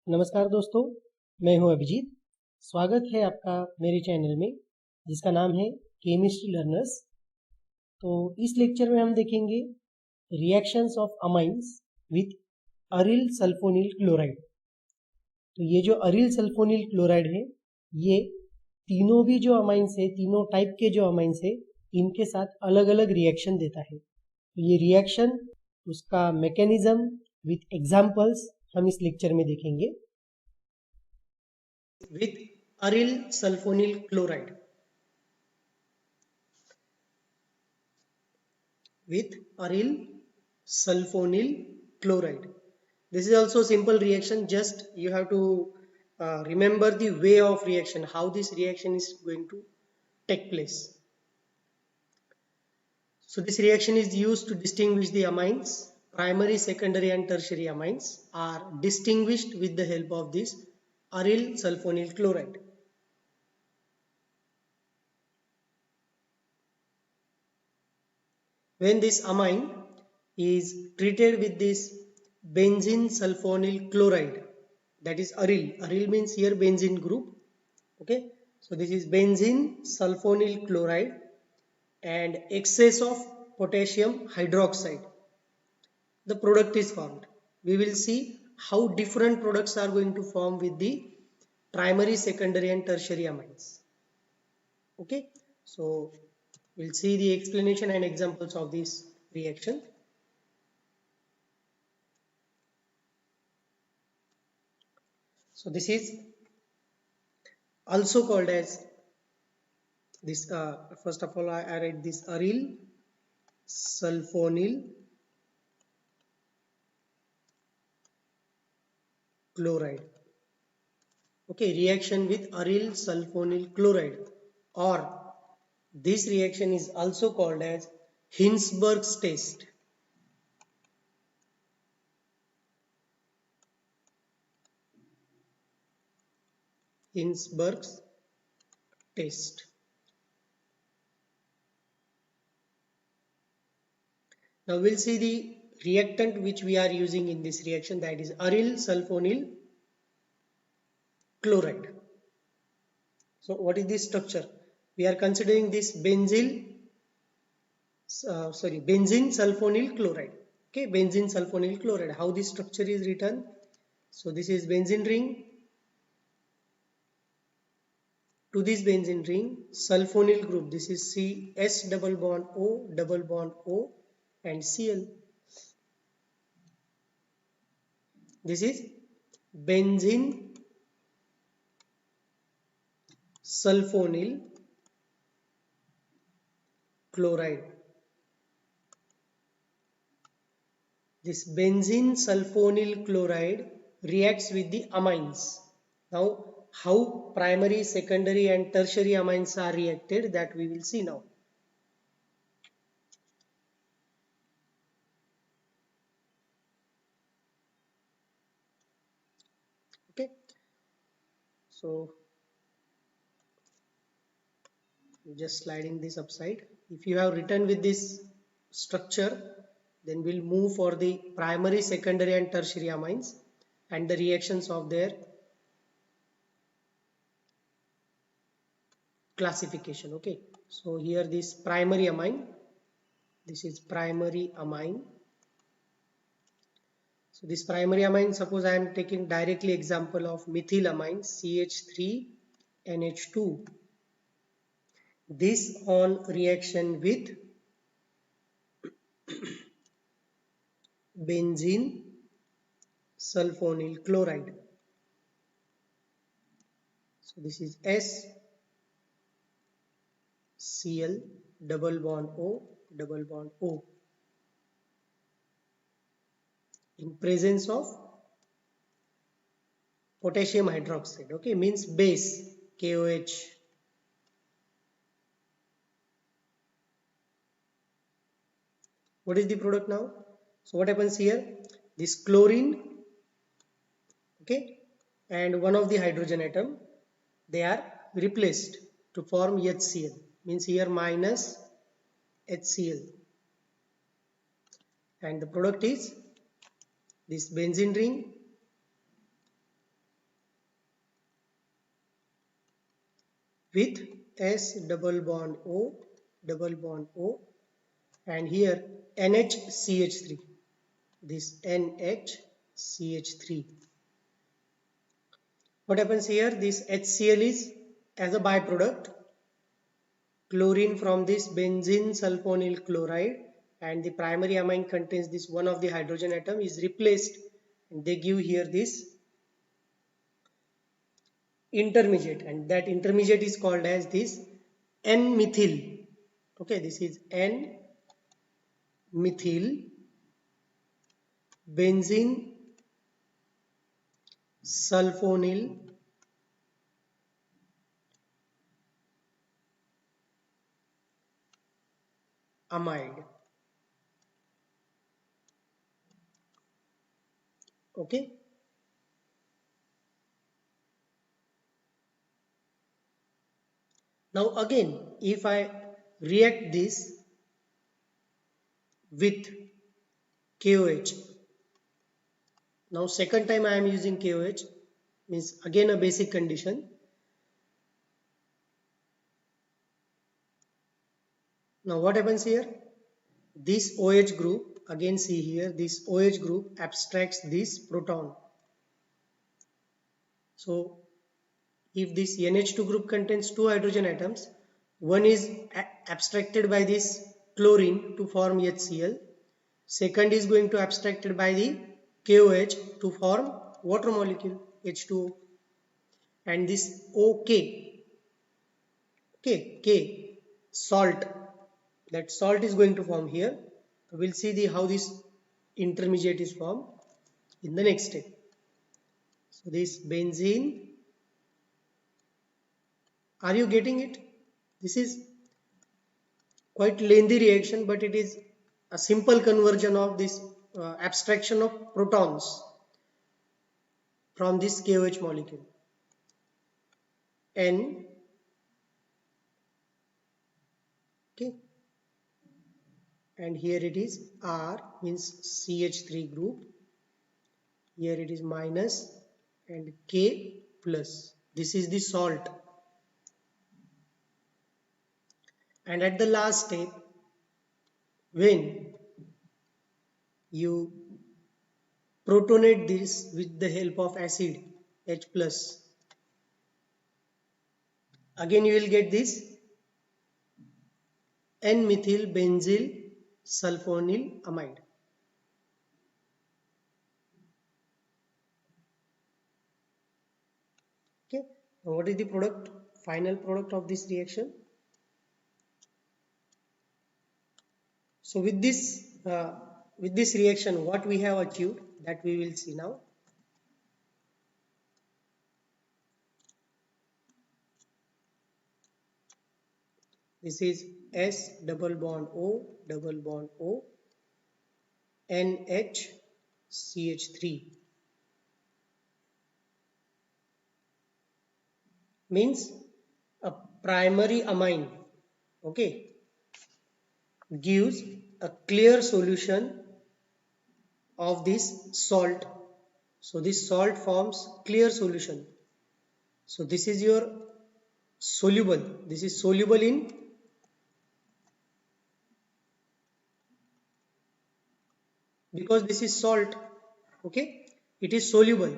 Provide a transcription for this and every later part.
नमस्कार दोस्तों, मैं हूं अभिजीत। स्वागत है आपका मेरे चैनल में जिसका नाम है केमिस्ट्री लर्नर्स। तो इस लेक्चर में हम देखेंगे reactions of amines with aryl sulphonyl chloride. तो ये जो अरिल सल्फोनिल क्लोराइड है, ये तीनों भी जो अमाइंस है, तीनों टाइप के जो अमाइंस है, इनके साथ अलग अलग रिएक्शन देता है। तो ये रिएक्शन, उसका मैकेनिज्म विथ एग्जाम्पल्स हम इस लेक्चर में देखेंगे। With aryl sulfonyl chloride. With aryl sulfonyl chloride. This is also a simple reaction. Just you have to remember the way of reaction, how this reaction is going to take place. So this reaction is used to distinguish the amines. Primary, secondary and tertiary amines are distinguished with the help of this aryl sulfonyl chloride. When this amine is treated with this benzene sulfonyl chloride, that is aryl. Aryl means here benzene group. Okay, so this is benzene sulfonyl chloride and excess of potassium hydroxide. The product is formed. We will see how different products are going to form with the primary, secondary and tertiary amines. Okay, so we'll see the explanation and examples of this reaction. So this is also called as this. First of all, I write this aryl sulfonyl chloride. Okay, reaction with aryl sulfonyl chloride, or this reaction is also called as Hinsberg's test. Hinsberg's test. Now we'll see the reactant which we are using in this reaction, that is aryl sulfonyl chloride. So what is this structure? We are considering this benzene sulfonyl chloride. Okay, benzene sulfonyl chloride. How this structure is written? So this is benzene ring. To this benzene ring, sulfonyl group. This is CS double bond O and Cl. This is benzene sulfonyl chloride. This benzene sulfonyl chloride reacts with the amines. Now, how primary, secondary and tertiary amines are reacted, that we will see now. Okay, so just sliding this upside. If you have written with this structure, then we'll move for the primary, secondary and tertiary amines and the reactions of their classification. Okay, so here this primary amine, this is primary amine. So this primary amine, suppose I am taking directly example of methylamine CH3NH2. This on reaction with benzene sulfonyl chloride. So this is SCl double bond O in presence of potassium hydroxide. Okay, means base KOH. What is the product now? So what happens here? This chlorine, okay, and one of the hydrogen atom, they are replaced to form HCl. Means here minus HCl, and the product is this benzene ring with S double bond O, and here NHCH3, this NHCH3. What happens here? This HCl is as a byproduct chlorine from this benzene sulfonyl chloride, and the primary amine contains this one of the hydrogen atom is replaced, and they give here this intermediate, and that intermediate is called as this N-methyl. Okay, this is N-methyl benzene sulfonyl amide. Okay, now again if I react this with KOH, now second time I am using KOH, means again a basic condition. Now what happens here? This OH group, again see here, this OH group abstracts this proton. So if this NH2 group contains two hydrogen atoms, one is abstracted by this chlorine to form HCl, second is going to abstracted by the KOH to form water molecule H2O, and this OK, okay, K, salt, that salt is going to form here. We'll see the how this intermediate is formed in the next step. So this benzene, are you getting it? This is quite lengthy reaction, but it is a simple conversion of this abstraction of protons from this KOH molecule. N, okay, and here it is R, means CH3 group, here it is minus, and K plus, this is the salt. And at the last step, when you protonate this with the help of acid H plus, again you will get this N-methyl benzyl sulfonyl amide. Okay, now what is the product, final product of this reaction? So with this reaction, what we have achieved, that we will see now. This is S double bond O NHCH3, means a primary amine, okay, gives a clear solution of this salt. So this salt forms clear solution. So this is your soluble, this is soluble in because this is salt, okay, it is soluble,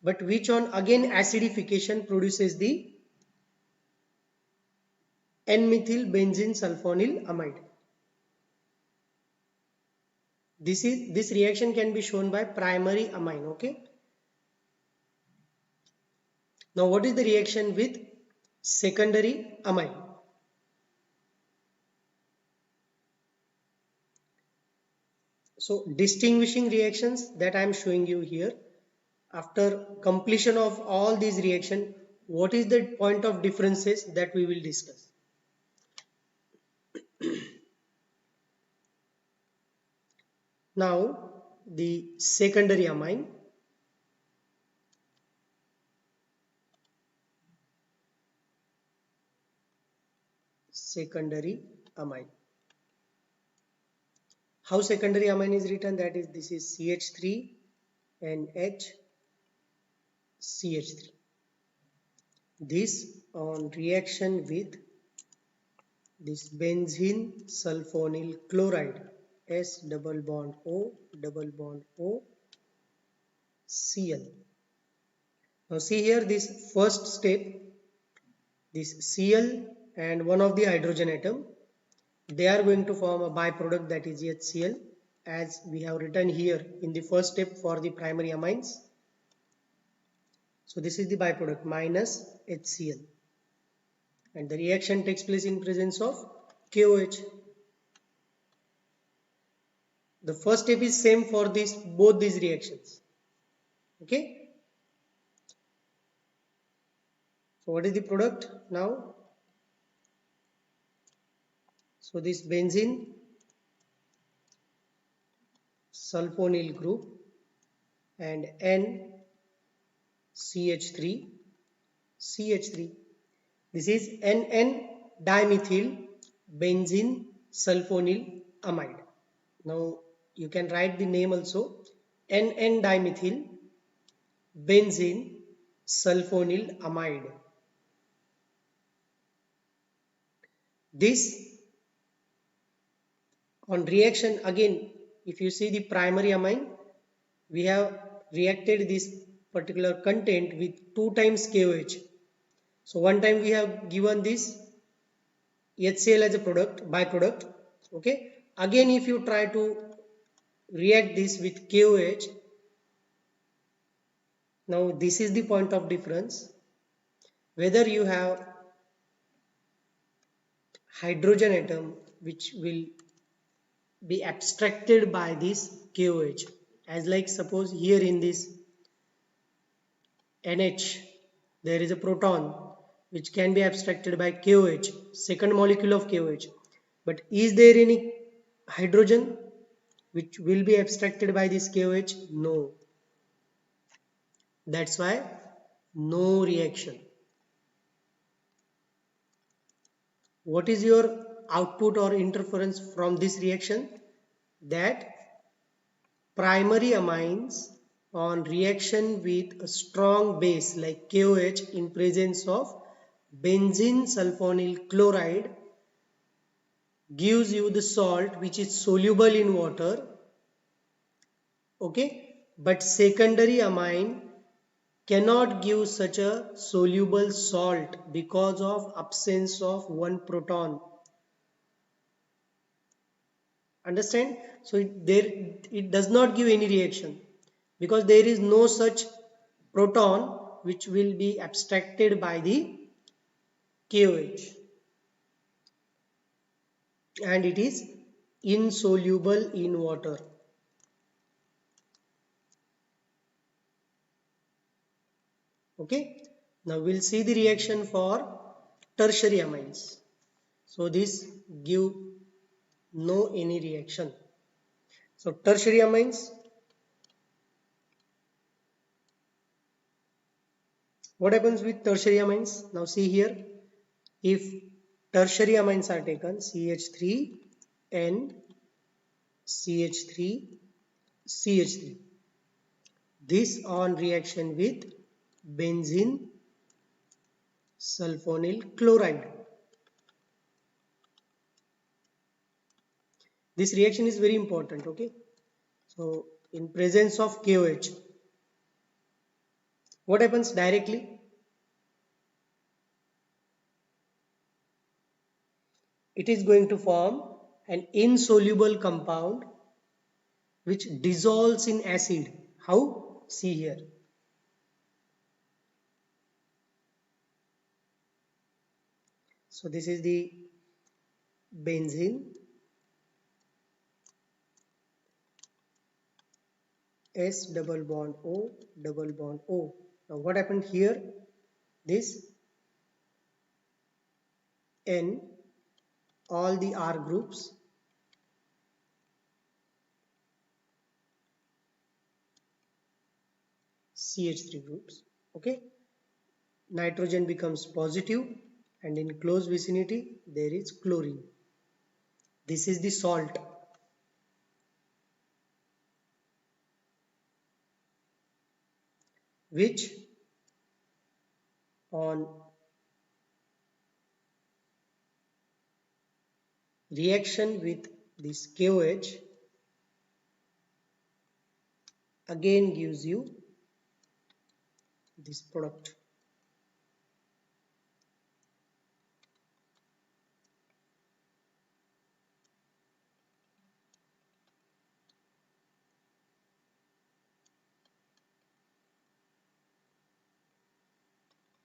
but which on again acidification produces the N-methyl benzene sulfonyl amide. This reaction can be shown by primary amine, okay. Now what is the reaction with secondary amine? So distinguishing reactions that I am showing you here, after completion of all these reactions, what is the point of differences that we will discuss? Now the secondary amine. Secondary amine. How secondary amine is written? That is, this is CH3 and HCH3. This on reaction with this benzene sulfonyl chloride, S double bond O double bond O Cl. Now see here, this first step, this Cl and one of the hydrogen atom, they are going to form a byproduct, that is HCl, as we have written here in the first step for the primary amines. So this is the byproduct minus HCl, and the reaction takes place in presence of KOH. The first step is same for this both these reactions. Okay. So what is the product now? So this benzene sulfonyl group and NCH3. This is NN dimethyl benzene sulfonyl amide. Now you can write the name also, NN dimethyl benzene sulfonyl amide. This on reaction, again if you see the primary amine, we have reacted this particular content with 2 times KOH. So one time we have given this HCl as a product, byproduct. Okay. Again if you try to react this with KOH, now this is the point of difference, whether you have hydrogen atom which will be abstracted by this KOH, as like suppose here in this NH there is a proton which can be abstracted by KOH, second molecule of KOH, but is there any hydrogen which will be abstracted by this KOH? No. That's why no reaction. What is your output or interference from this reaction? That primary amines on reaction with a strong base like KOH in presence of benzene sulfonyl chloride gives you the salt which is soluble in water. Okay, but secondary amine cannot give such a soluble salt because of absence of one proton. Understand? So it does not give any reaction because there is no such proton which will be abstracted by the KOH, and it is insoluble in water. Okay, now we'll see the reaction for tertiary amines. So this give no any reaction. So tertiary amines, what happens with tertiary amines? Now see here, if tertiary amines are taken, CH3 and CH3, CH3, this on reaction with benzene sulfonyl chloride. This reaction is very important. Okay, so in presence of KOH, what happens directly? It is going to form an insoluble compound which dissolves in acid. How? See here. So this is the benzene S double bond O double bond O. Now what happened here? This N, all the R groups, CH3 groups. Okay, nitrogen becomes positive and in close vicinity there is chlorine. This is the salt. Which on reaction with this KOH again gives you this product.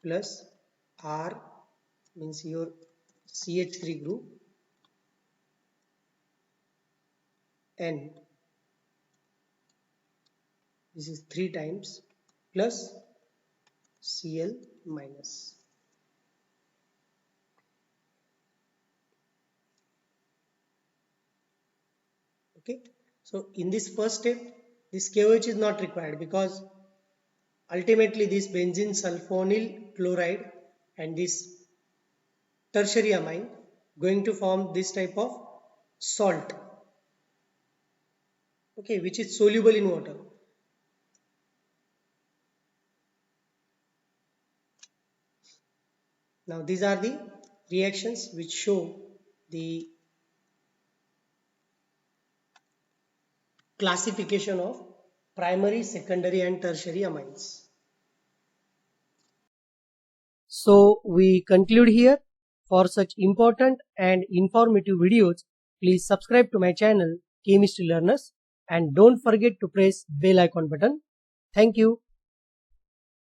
Plus R means your CH3 group, N, this is 3 times, plus Cl minus. Okay, so in this first step this KOH is not required because ultimately this benzene sulfonyl chloride and this tertiary amine going to form this type of salt, okay, which is soluble in water. Now these are the reactions which show the classification of primary, secondary and tertiary amines. So we conclude here. For such important and informative videos, please subscribe to my channel Chemistry Learners and don't forget to press bell icon button. Thank you.